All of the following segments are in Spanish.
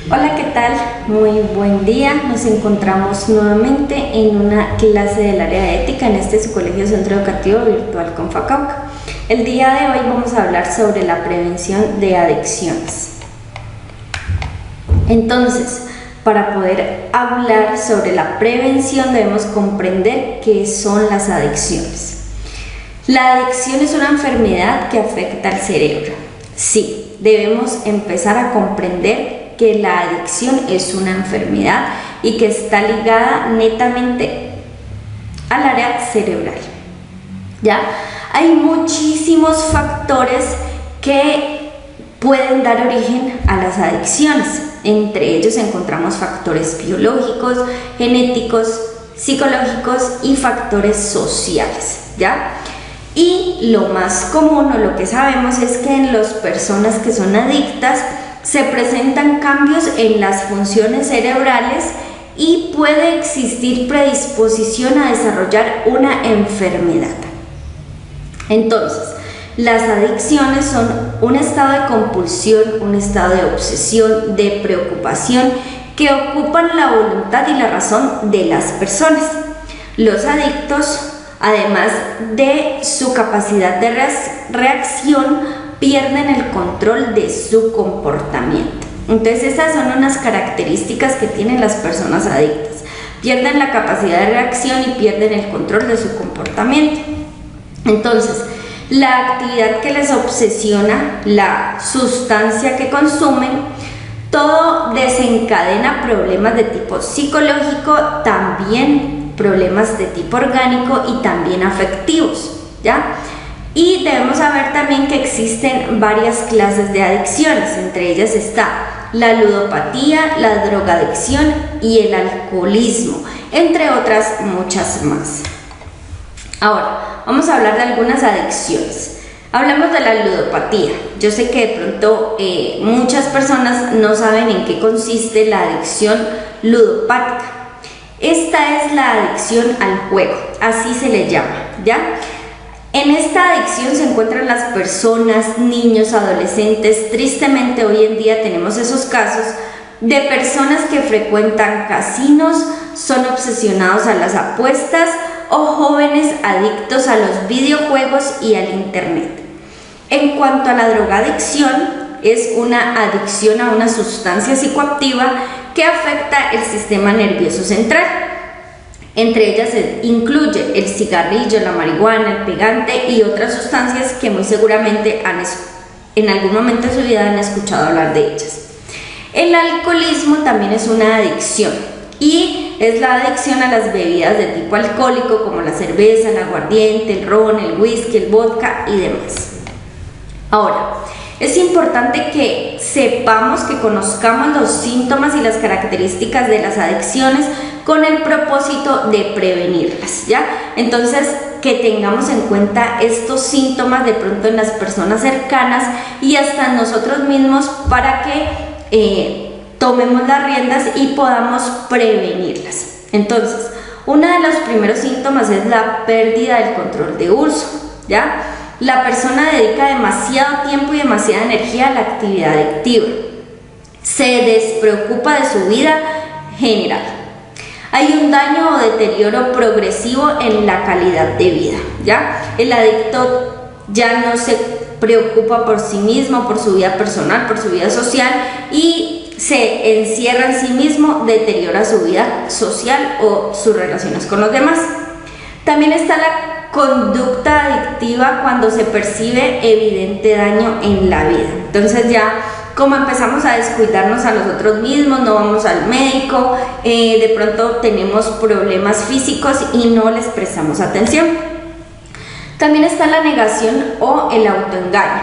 Hola, ¿qué tal? Muy buen día. Nos encontramos nuevamente en una clase del área de ética en su colegio centro educativo virtual Confacauca. El día de hoy vamos a hablar sobre la prevención de adicciones. Entonces, para poder hablar sobre la prevención debemos comprender qué son las adicciones. La adicción es una enfermedad que afecta al cerebro. Sí, debemos empezar a comprender que la adicción es una enfermedad y que está ligada netamente al área cerebral. ¿Ya? Hay muchísimos factores que pueden dar origen a las adicciones. Entre ellos encontramos factores biológicos, genéticos, psicológicos y factores sociales. ¿Ya? Y lo más común o lo que sabemos es que en las personas que son adictas se presentan cambios en las funciones cerebrales y puede existir predisposición a desarrollar una enfermedad. Entonces, las adicciones son un estado de compulsión, un estado de obsesión, de preocupación que ocupan la voluntad y la razón de las personas. Los adictos, además de su capacidad de reacción, pierden el control de su comportamiento. Entonces, esas son unas características que tienen las personas adictas. Pierden la capacidad de reacción y pierden el control de su comportamiento. Entonces, la actividad que les obsesiona, la sustancia que consumen, todo desencadena problemas de tipo psicológico, también problemas de tipo orgánico y también afectivos, ¿ya? Y debemos saber también que existen varias clases de adicciones, entre ellas está la ludopatía, la drogadicción y el alcoholismo, entre otras muchas más. Ahora, vamos a hablar de algunas adicciones. Hablamos de la ludopatía. Yo sé que de pronto muchas personas no saben en qué consiste la adicción ludopática. Esta es la adicción al juego, así se le llama, ¿ya? En esta adicción se encuentran las personas, niños, adolescentes. Tristemente hoy en día tenemos esos casos de personas que frecuentan casinos, son obsesionados a las apuestas o jóvenes adictos a los videojuegos y al internet. En cuanto a la drogadicción, es una adicción a una sustancia psicoactiva que afecta el sistema nervioso central. Entre ellas se incluye el cigarrillo, la marihuana, el pegante y otras sustancias que muy seguramente en algún momento de su vida han escuchado hablar de ellas. El alcoholismo también es una adicción y es la adicción a las bebidas de tipo alcohólico como la cerveza, el aguardiente, el ron, el whisky, el vodka y demás. Ahora, es importante que sepamos, que conozcamos los síntomas y las características de las adicciones con el propósito de prevenirlas, ¿ya? Entonces, que tengamos en cuenta estos síntomas de pronto en las personas cercanas y hasta en nosotros mismos para que tomemos las riendas y podamos prevenirlas. Entonces, uno de los primeros síntomas es la pérdida del control de uso, ¿ya? La persona dedica demasiado tiempo y demasiada energía a la actividad adictiva. Se despreocupa de su vida general. Hay un daño o deterioro progresivo en la calidad de vida, ¿ya? El adicto ya no se preocupa por sí mismo, por su vida personal, por su vida social y se encierra en sí mismo, deteriora su vida social o sus relaciones con los demás. También está la conducta adictiva cuando se percibe evidente daño en la vida. Entonces ya como empezamos a descuidarnos a nosotros mismos, no vamos al médico, de pronto tenemos problemas físicos y no les prestamos atención. También está la negación o el autoengaño.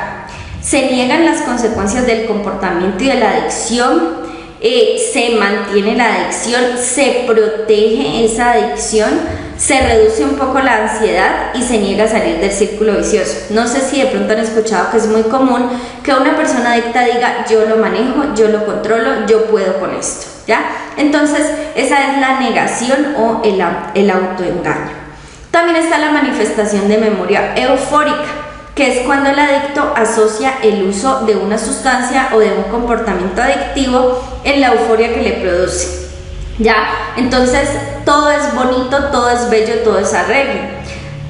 Se niegan las consecuencias del comportamiento y de la adicción, se mantiene la adicción, se protege esa adicción, se reduce un poco la ansiedad y se niega a salir del círculo vicioso. No sé si de pronto han escuchado que es muy común que una persona adicta diga yo lo manejo, yo lo controlo, yo puedo con esto, ¿ya? Entonces esa es la negación o el autoengaño. También está la manifestación de memoria eufórica. que es cuando el adicto asocia el uso de una sustancia o de un comportamiento adictivo en la euforia que le produce. ¿Ya? Entonces todo es bonito, todo es bello, todo es alegre.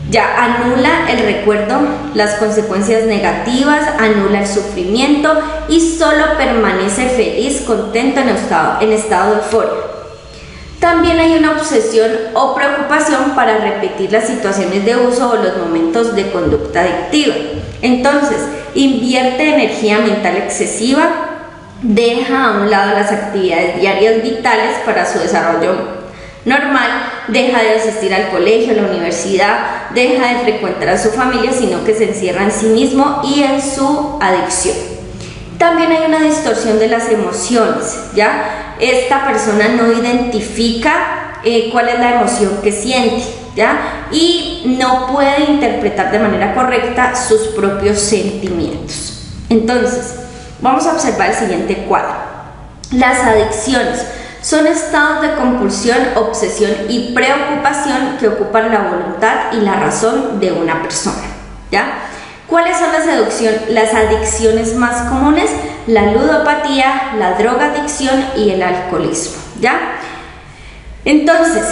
Ya anula el recuerdo, las consecuencias negativas, anula el sufrimiento y solo permanece feliz, contento en estado de euforia. También hay una obsesión o preocupación para repetir las situaciones de uso o los momentos de conducta adictiva. Entonces, invierte energía mental excesiva, deja a un lado las actividades diarias vitales para su desarrollo normal, deja de asistir al colegio, a la universidad, deja de frecuentar a su familia, sino que se encierra en sí mismo y en su adicción. También hay una distorsión de las emociones, ¿ya? Esta persona no identifica cuál es la emoción que siente, ¿ya? Y no puede interpretar de manera correcta sus propios sentimientos. Entonces, vamos a observar el siguiente cuadro. Las adicciones son estados de compulsión, obsesión y preocupación que ocupan la voluntad y la razón de una persona, ¿ya? ¿Cuáles son las adicciones más comunes? La ludopatía, la drogadicción y el alcoholismo, ¿ya? Entonces,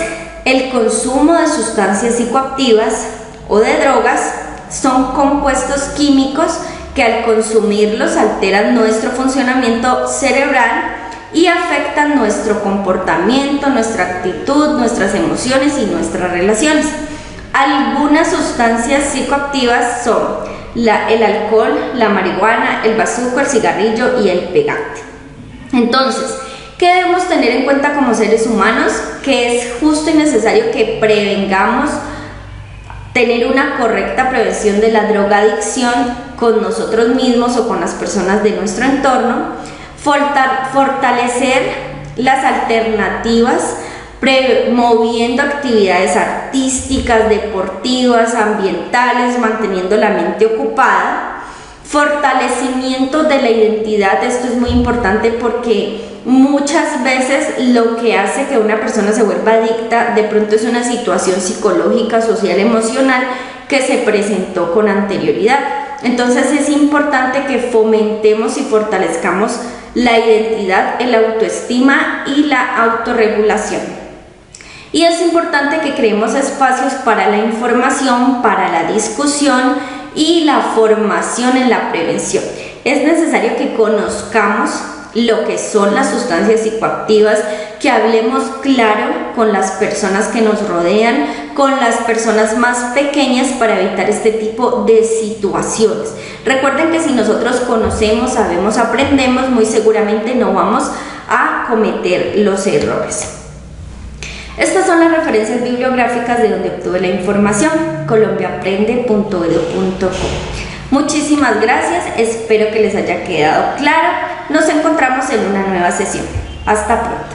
el consumo de sustancias psicoactivas o de drogas son compuestos químicos que al consumirlos alteran nuestro funcionamiento cerebral y afectan nuestro comportamiento, nuestra actitud, nuestras emociones y nuestras relaciones. Algunas sustancias psicoactivas son el alcohol, la marihuana, el bazuco, el cigarrillo y el pegante. Entonces, ¿qué debemos tener en cuenta como seres humanos? Que es justo y necesario que prevengamos tener una correcta prevención de la drogadicción con nosotros mismos o con las personas de nuestro entorno, fortalecer las alternativas, promoviendo actividades artísticas, deportivas, ambientales, manteniendo la mente ocupada, fortalecimiento de la identidad. Esto es muy importante porque muchas veces lo que hace que una persona se vuelva adicta de pronto es una situación psicológica, social, emocional que se presentó con anterioridad. Entonces es importante que fomentemos y fortalezcamos la identidad, el autoestima y la autorregulación. Y es importante que creemos espacios para la información, para la discusión y la formación en la prevención. Es necesario que conozcamos lo que son las sustancias psicoactivas, que hablemos claro con las personas que nos rodean, con las personas más pequeñas para evitar este tipo de situaciones. Recuerden que si nosotros conocemos, sabemos, aprendemos, muy seguramente no vamos a cometer los errores. Estas son las referencias bibliográficas de donde obtuve la información, colombiaaprende.edu.co. Muchísimas gracias, espero que les haya quedado claro. Nos encontramos en una nueva sesión. Hasta pronto.